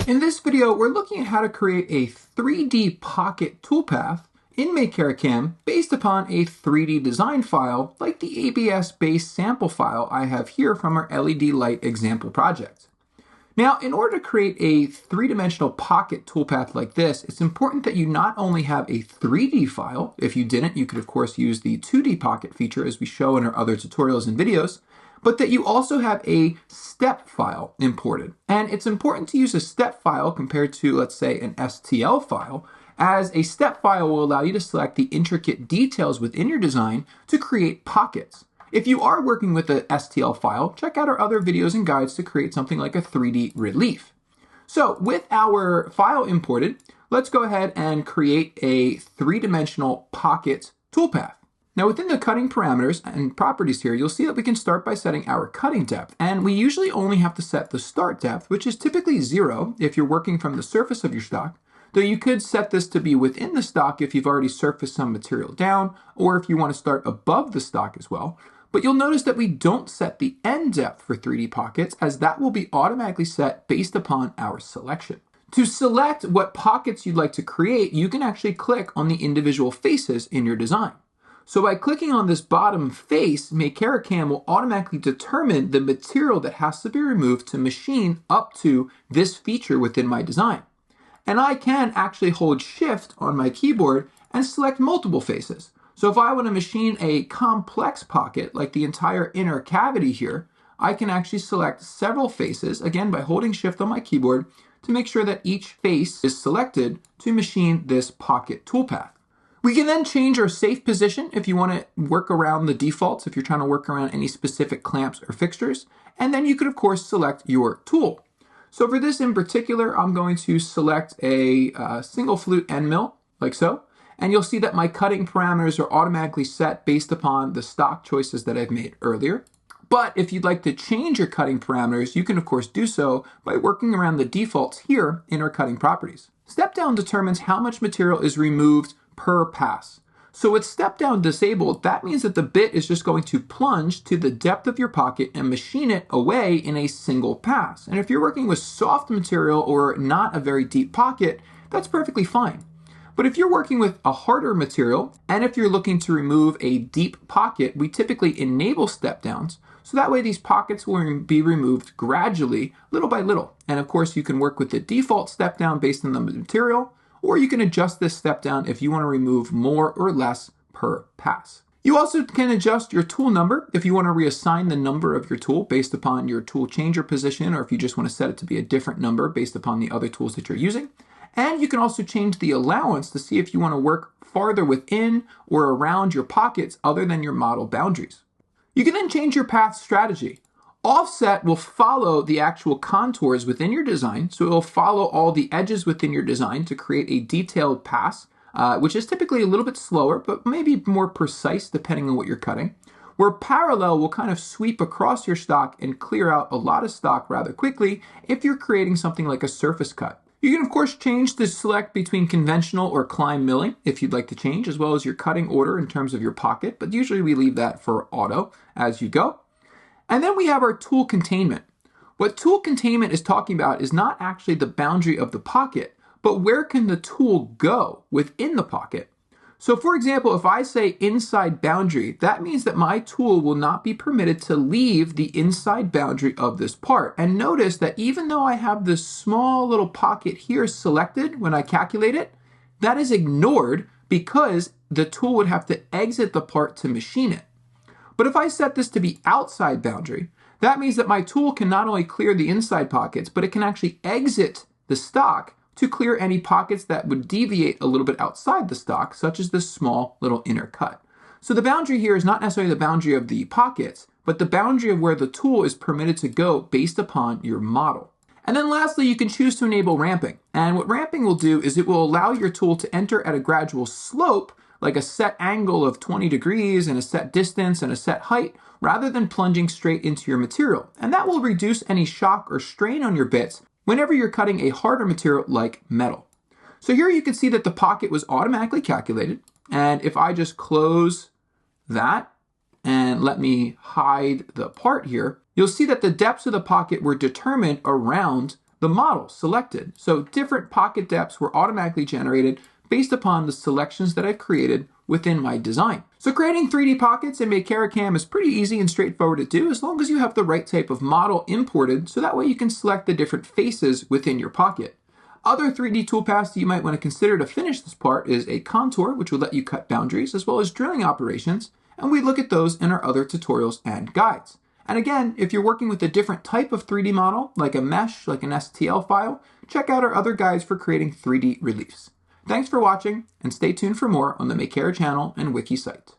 In this video, we're looking at how to create a 3D pocket toolpath in Makera CAM based upon a 3D design file like the ABS-based sample file I have here from our LED light example project. Now, in order to create a three-dimensional pocket toolpath like this, it's important that you not only have a 3D file. If you didn't, you could of course use the 2D pocket feature as we show in our other tutorials and videos, but that you also have a step file imported. And it's important to use a step file compared to, let's say, an STL file, as a step file will allow you to select the intricate details within your design to create pockets. If you are working with a STL file, check out our other videos and guides to create something like a 3D relief. So with our file imported, let's go ahead and create a three-dimensional pocket toolpath. Now within the cutting parameters and properties here, you'll see that we can start by setting our cutting depth. And we usually only have to set the start depth, which is typically 0 if you're working from the surface of your stock. Though you could set this to be within the stock if you've already surfaced some material down, or if you want to start above the stock as well. But you'll notice that we don't set the end depth for 3D pockets, as that will be automatically set based upon our selection. To select what pockets you'd like to create, you can actually click on the individual faces in your design. So by clicking on this bottom face, Makera CAM will automatically determine the material that has to be removed to machine up to this feature within my design. And I can actually hold Shift on my keyboard and select multiple faces. So if I want to machine a complex pocket, like the entire inner cavity here, I can actually select several faces, again by holding Shift on my keyboard, to make sure that each face is selected to machine this pocket toolpath. We can then change our safe position if you want to work around the defaults, if you're trying to work around any specific clamps or fixtures. And then you could, of course, select your tool. So for this in particular, I'm going to select a single flute end mill, like so. And you'll see that my cutting parameters are automatically set based upon the stock choices that I've made earlier. But if you'd like to change your cutting parameters, you can, of course, do so by working around the defaults here in our cutting properties. Step down determines how much material is removed per pass. So with step down disabled, that means that the bit is just going to plunge to the depth of your pocket and machine it away in a single pass. And if you're working with soft material or not a very deep pocket, that's perfectly fine. But if you're working with a harder material, and if you're looking to remove a deep pocket, we typically enable step downs. So that way these pockets will be removed gradually, little by little. And of course you can work with the default step down based on the material, or you can adjust this step down if you want to remove more or less per pass. You also can adjust your tool number if you want to reassign the number of your tool based upon your tool changer position, or if you just want to set it to be a different number based upon the other tools that you're using. And you can also change the allowance to see if you want to work farther within or around your pockets other than your model boundaries. You can then change your path strategy. Offset will follow the actual contours within your design, so it will follow all the edges within your design to create a detailed pass, which is typically a little bit slower, but maybe more precise depending on what you're cutting. Where parallel will kind of sweep across your stock and clear out a lot of stock rather quickly if you're creating something like a surface cut. You can of course change the select between conventional or climb milling if you'd like to change, as well as your cutting order in terms of your pocket, but usually we leave that for auto as you go. And then we have our tool containment. What tool containment is talking about is not actually the boundary of the pocket, but where can the tool go within the pocket. So for example, if I say inside boundary, that means that my tool will not be permitted to leave the inside boundary of this part. And notice that even though I have this small little pocket here selected when I calculate it, that is ignored because the tool would have to exit the part to machine it. But if I set this to be outside boundary, that means that my tool can not only clear the inside pockets, but it can actually exit the stock to clear any pockets that would deviate a little bit outside the stock, such as this small little inner cut. So the boundary here is not necessarily the boundary of the pockets, but the boundary of where the tool is permitted to go based upon your model. And then lastly, you can choose to enable ramping. And what ramping will do is it will allow your tool to enter at a gradual slope, like a set angle of 20 degrees and a set distance and a set height, rather than plunging straight into your material. And that will reduce any shock or strain on your bits whenever you're cutting a harder material like metal. So here you can see that the pocket was automatically calculated. And if I just close that and let me hide the part here, you'll see that the depths of the pocket were determined around the model selected. So different pocket depths were automatically generated based upon the selections that I've created within my design. So creating 3D pockets in Makera CAM is pretty easy and straightforward to do as long as you have the right type of model imported, so that way you can select the different faces within your pocket. Other 3D toolpaths that you might want to consider to finish this part is a contour, which will let you cut boundaries, as well as drilling operations, and we look at those in our other tutorials and guides. And again, if you're working with a different type of 3D model, like a mesh, like an STL file, check out our other guides for creating 3D reliefs. Thanks for watching, and stay tuned for more on the Makera channel and wiki site.